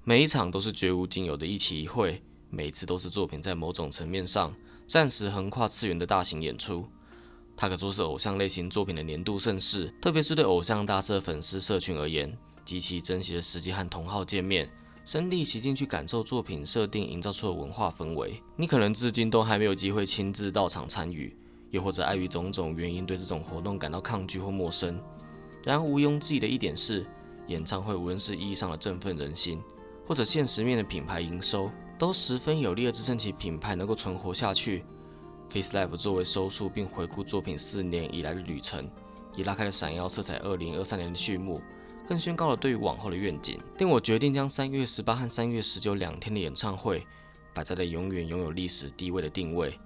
每一场都是绝无仅有的一期一会，每一次都是作品在某种层面上暂时横跨次元的大型演出。它可说是偶像类型作品的年度盛事，特别是对偶像大师的粉丝社群而言，极其珍惜的时机和同好见面，身临其境去感受作品设定营造出的文化氛围。你可能至今都还没有机会亲自到场参与，又或者碍于种种原因对这种活动感到抗拒或陌生。然而毋庸置疑的一点是，演唱会无论是意义上的振奋人心，或者现实面的品牌营收，都十分有力的支撑起品牌能够存活下去。Face Live 作为收束并回顾作品4年以来的旅程，也拉开了闪耀色彩2023年的序幕，更宣告了对于往后的愿景，令我决定将3月18和3月19两天的演唱会摆在了永远拥有历史地位的定位。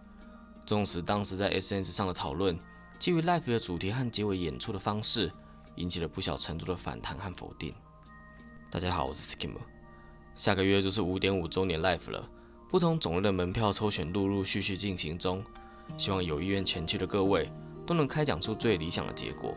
纵使当时在 SNS 上的讨论，基于 Live 的主题和结尾演出的方式，引起了不小程度的反弹和否定。大家好，我是 Skimmer。下个月就是 5.5 周年 Live 了，不同种类的门票抽选陆续进行中，希望有意愿前去的各位都能开奖出最理想的结果。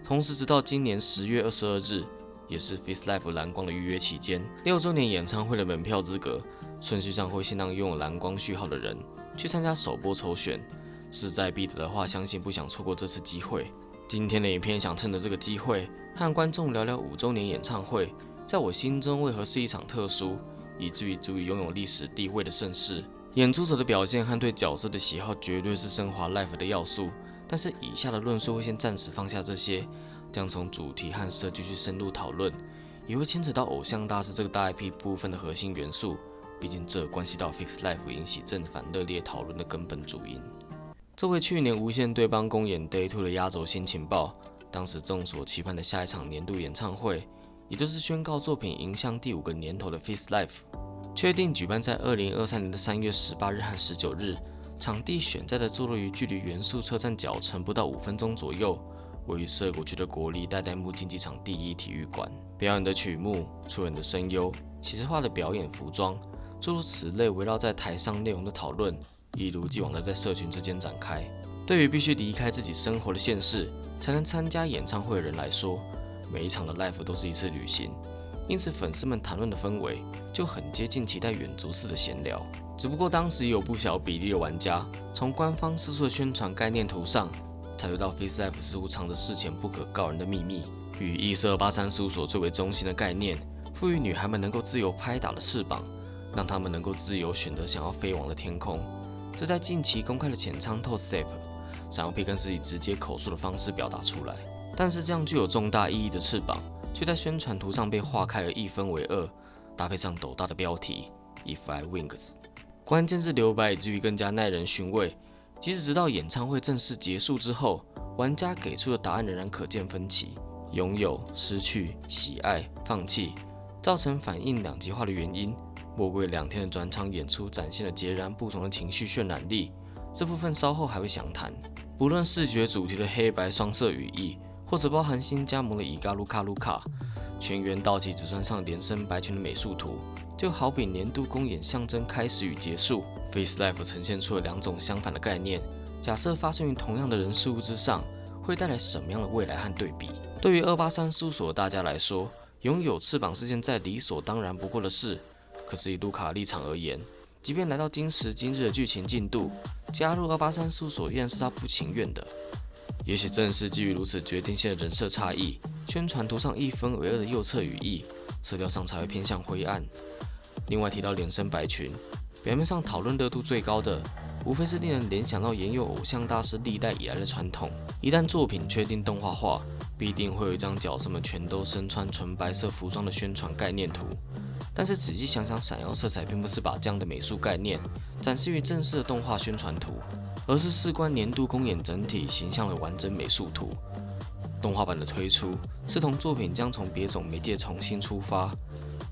同时，直到今年10月22日，也是 Face Live 蓝光的预约期间，6周年演唱会的门票资格顺序上会先让拥有蓝光序号的人去参加首波抽选，势在必得的话，相信不想错过这次机会。今天的影片想趁着这个机会，和观众聊聊5周年演唱会在我心中为何是一场特殊，以至于足以拥有历史地位的盛事。演出者的表现和对角色的喜好绝对是升华 Live 的要素，但是以下的论述会先暂时放下这些，将从主题和设计去深入讨论，也会牵扯到偶像大师这个大 IP 部分的核心元素，毕竟这关系到 Face Live 引起正反热烈讨论的根本主因。作为去年无线对邦公演 Day 2的压轴新情报，当时众所期盼的下一场年度演唱会，也就是宣告作品迎向第5个年头的 Face Live， 确定举办在2023年的3月18日和19日，场地选在的坐落于距离元素车站脚程不到5分钟左右，位于涩谷区的国立代代木竞技场第1体育馆。表演的曲目、出演的声优、写实化的表演服装，诸如此类围绕在台上内容的讨论，一如既往的在社群之间展开。对于必须离开自己生活的现实才能参加演唱会的人来说，每一场的 Live 都是一次旅行，因此粉丝们谈论的氛围就很接近期待远足式的闲聊。只不过当时也有不小比例的玩家从官方释出的宣传概念图上察觉到 Face Live 似乎藏着事前不可告人的秘密，与异色283事务所最为中心的概念，赋予女孩们能够自由拍打的翅膀，让她们能够自由选择想要飞往的天空。这在近期公开的浅仓透 Step， 闪耀片更是以直接口述的方式表达出来。但是这样具有重大意义的翅膀，却在宣传图上被划开而一分为二，搭配上斗大的标题 If I Wings， 关键字留白以至于更加耐人寻味。即使直到演唱会正式结束之后，玩家给出的答案仍然可见分歧。拥有、失去、喜爱、放弃，造成反应两极化的原因，莫过于2天的转场演出展现了截然不同的情绪渲染力。这部分稍后还会详谈。不论视觉主题的黑白双色羽翼，或者包含新加盟的伊嘎卢卡卢卡，全员到齐只穿上连身白裙的美术图，就好比年度公演象征开始与结束。Face Live 呈现出了2种相反的概念，假设发生于同样的人事物之上，会带来什么样的未来和对比？对于283事务所的大家来说，拥有翅膀是件再理所当然不过的事。可是以卢卡立场而言，即便来到今时今日的剧情进度，加入283事务所依然是他不情愿的。也许正是基于如此决定性的人设差异，宣传图上一分为二的右侧羽翼，色调上才会偏向灰暗。另外提到连身白裙，表面上讨论热度最高的，无非是令人联想到沿用偶像大师历代以来的传统。一旦作品确定动画化，必定会有一张角色们全都身穿纯白色服装的宣传概念图。但是仔细想想，闪耀色彩并不是把这样的美术概念展示于正式的动画宣传图，而是事关年度公演整体形象的完整美术图。动画版的推出是同作品将从别种媒介重新出发。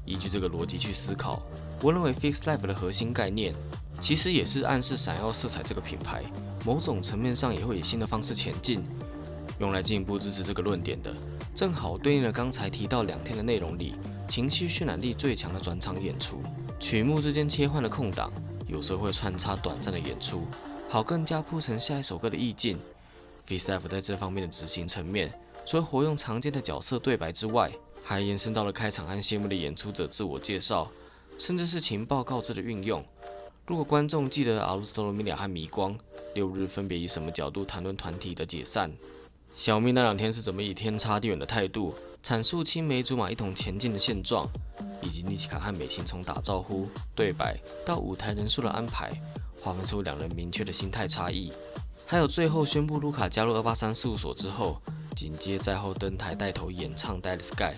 依据这个逻辑去思考，我认为 Face Live 的核心概念其实也是暗示闪耀色彩这个品牌某种层面上也会以新的方式前进。用来进一步支持这个论点的，正好对应了刚才提到2天的内容里情绪渲染力最强的转场演出。曲目之间切换的空档，有时候会穿插短暂的演出，好更加铺成下一首歌的意境。Face Live 在这方面的执行层面，除了活用常见的角色对白之外，还延伸到了开场和谢幕的演出者自我介绍，甚至是情报告知的运用。如果观众记得阿鲁斯特罗米亚和迷光6日分别以什么角度谈论团体的解散，小蜜那2天是怎么以天差地远的态度阐述青梅竹马一同前进的现状，以及妮奇卡和美心从打招呼、对白到舞台人数的安排，划分出2人明确的心态差异。还有最后宣布卢卡加入283事务所之后，紧接在后登台带头演唱《Dead Sky》，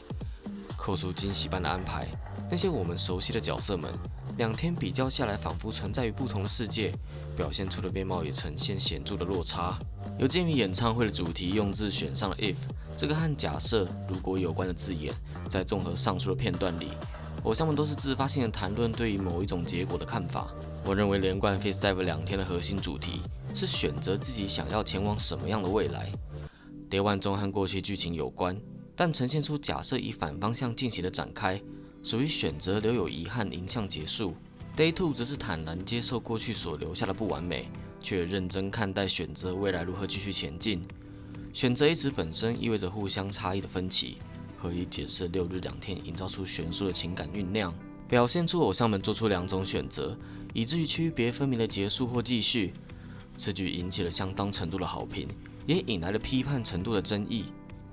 扣除惊喜般的安排，那些我们熟悉的角色们，2天比较下来，仿佛存在于不同的世界，表现出的面貌也呈现显著的落差。有鉴于演唱会的主题用字选上了 if 这个和假设、如果有关的字眼，在综合上述的片段里，偶像们都是自发性的谈论对于某一种结果的看法。我认为连贯 Face Dive 2天的核心主题是选择自己想要前往什么样的未来。Day One 中和过去剧情有关，但呈现出假设以反方向进行的展开，属于选择留有遗憾迎向结束。Day 2则是坦然接受过去所留下的不完美，却认真看待选择未来如何继续前进。选择一词本身意味着互相差异的分歧，可以解释6日2天营造出悬殊的情感酝酿，表现出偶像们做出2种选择，以至于区别分明的结束或继续。此举引起了相当程度的好评，也引来了批判程度的争议。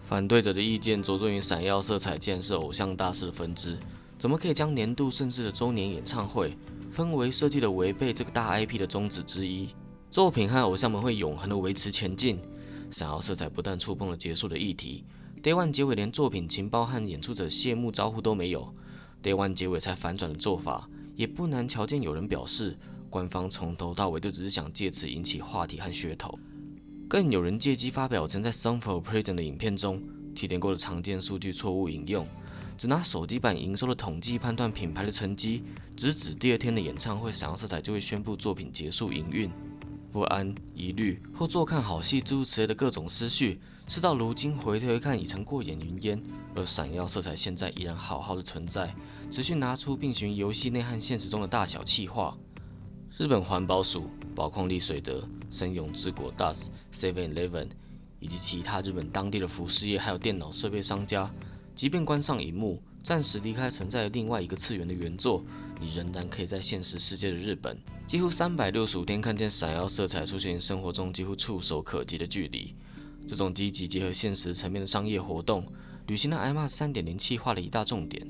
反对者的意见着重于闪耀色彩既然是偶像大师的分支，怎么可以将年度盛事的周年演唱会氛围设计的违背这个大 IP 的宗旨之一？作品和偶像们会永恒的维持前进。闪耀色彩不但触碰了结束的议题， Day One 结尾连作品情报和演出者谢幕招呼都没有， Day One 结尾才反转的做法，也不难瞧见有人表示，官方从头到尾就只是想借此引起话题和噱头。更有人借机发表曾在 Song for Prison 的影片中提点过的常见数据错误引用，只拿手机版营收的统计判断品牌的成绩，直指第2天的演唱会闪耀色彩就会宣布作品结束营运。不安、疑虑或坐看好戏诸如此类的各种思绪，事到如今回头一看已成过眼云烟，而闪耀色彩现在依然好好的存在，持续拿出并循游戏内和现实中的大小企划。日本环保署、宝矿力水德、森永之果 DAS、7-Eleven 以及其他日本当地的服饰业还有电脑设备商家，即便关上荧幕，暂时离开存在另外一个次元的原作，你仍然可以在现实世界的日本，几乎365天看见闪耀色彩出现生活中几乎触手可及的距离。这种积极结合现实层面的商业活动，履行了 IMAX 3.0 企划的一大重点，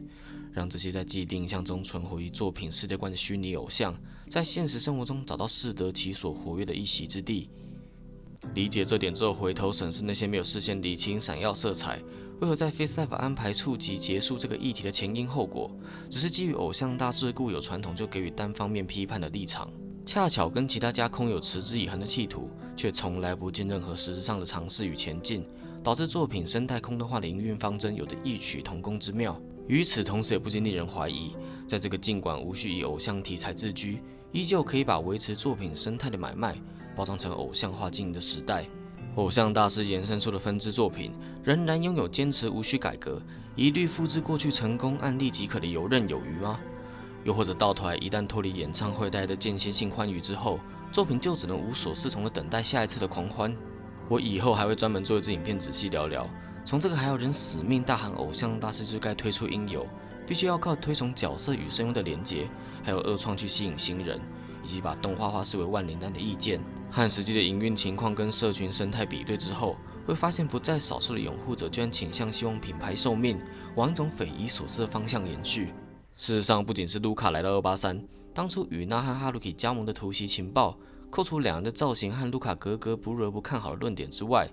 让这些在既定印象中存活于作品世界观的虚拟偶像，在现实生活中找到适得其所活跃的一席之地。理解这点之后，回头审视那些没有事先理清闪耀色彩为何在 Face Live 安排触及结束这个议题的前因后果，只是基于偶像大师的固有传统就给予单方面批判的立场，恰巧跟其他家空有持之以恒的企图，却从来不尽任何实质上的尝试与前进，导致作品生态空洞化的营运方针有着异曲同工之妙。与此同时，也不禁令人怀疑，在这个尽管无需以偶像题材自居，依旧可以把维持作品生态的买卖包装成偶像化经营的时代，偶像大师延伸出的分支作品仍然拥有坚持无需改革、一律复制过去成功案例即可的游刃有余吗？又或者到头来一旦脱离演唱会带来的间歇性欢愉之后，作品就只能无所适从的等待下一次的狂欢？我以后还会专门做一支影片仔细聊聊，从这个还有人死命大喊偶像大师就该推出应有，必须要靠推崇角色与声优的连结，还有二创去吸引新人，以及把动画化视为万灵丹的意见，和实际的营运情况跟社群生态比对之后，会发现不在少数的拥护者居然倾向希望品牌寿命往一种匪夷所思的方向延续。事实上，不仅是卢卡来到283，当初与那和哈鲁基加盟的突袭情报，扣除两人的造型和卢卡格格不入而不看好的论点之外，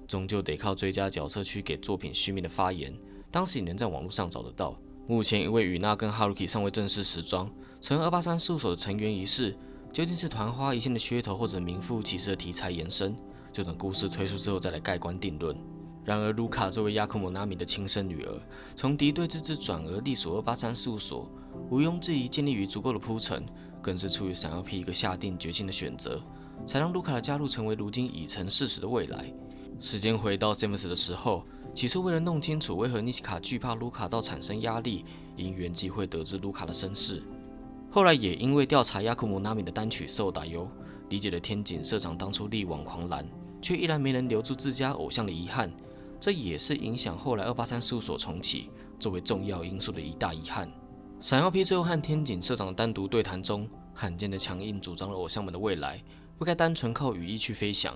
终究得靠追加角色区给作品续命的发言，当时也能在网络上找得到。目前因为与那跟哈鲁基尚未正式时装成283事务所的成员一事，究竟是昙花一现的噱头，或者名副其实的题材延伸，就等故事推出之后再来盖棺定论。然而，卢卡作为亚克莫纳米的亲生女儿，从敌对之治转而隶属283事务所，毋庸置疑建立于足够的铺陈，更是出于想要批一个下定决心的选择，才让卢卡的加入成为如今已成事实的未来。时间回到 Semus 的时候，起初为了弄清楚为何妮奇卡惧怕卢卡到产生压力，因缘际会得知卢卡的身世。后来也因为调查亚克莫纳米的单曲《受打油》，理解了天井社长当初力挽狂澜，却依然没能留住自家偶像的遗憾。这也是影响后来283事务所重启，作为重要因素的一大遗憾。闪耀 P 最后和天井社长的单独对谈中，罕见的强硬主张了偶像们的未来不该单纯靠语义去飞翔，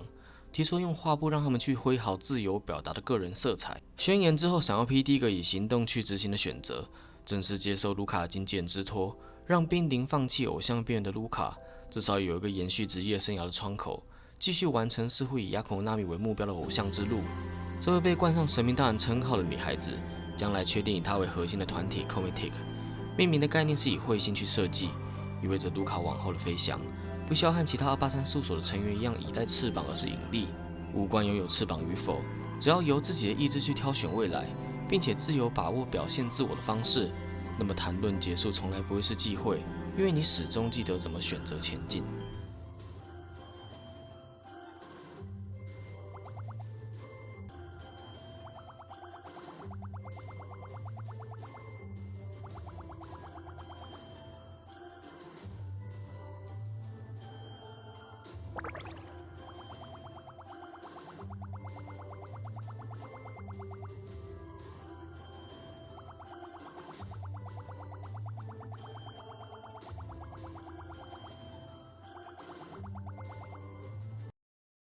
提出用画布让他们去挥毫自由表达的个人色彩。宣言之后，闪耀 P 第一个以行动去执行的选择，正是接受卢卡的经纪人之托，让濒临放弃偶像边缘的卢卡，至少有一个延续职业生涯的窗口，继续完成似乎以雅口娜米为目标的偶像之路。这位被冠上神明大人称号的女孩子，将来确定以她为核心的团体 Cometic， 命名的概念是以彗星去设计，意味着卢卡往后的飞翔不需要和其他283事务所的成员一样倚赖翅膀，而是引力，无关拥有翅膀与否，只要由自己的意志去挑选未来，并且自由把握表现自我的方式，那么谈论结束从来不会是忌讳，因为你始终记得怎么选择前进。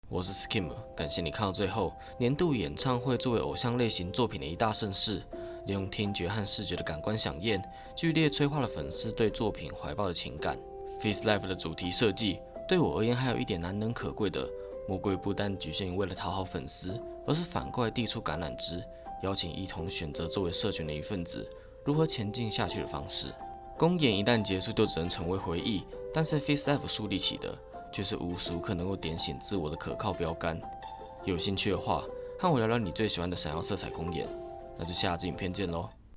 我是 Skim， 感谢你看到最后。年度演唱会作为偶像类型作品的一大盛事，利用听觉和视觉的感官响宴，剧烈催化了粉丝对作品怀抱的情感。Face Live 的主题设计对我而言还有一点难能可贵的，魔鬼不单局限于为了讨好粉丝，而是反过来递出橄榄枝，邀请一同选择作为社群的一份子，如何前进下去的方式。公演一旦结束，就只能成为回忆，但是 Face Live 树立起的却是无时无刻能够点醒自我的可靠标杆。有兴趣的话，和我聊聊你最喜欢的闪耀色彩公演，那就下支影片见喽。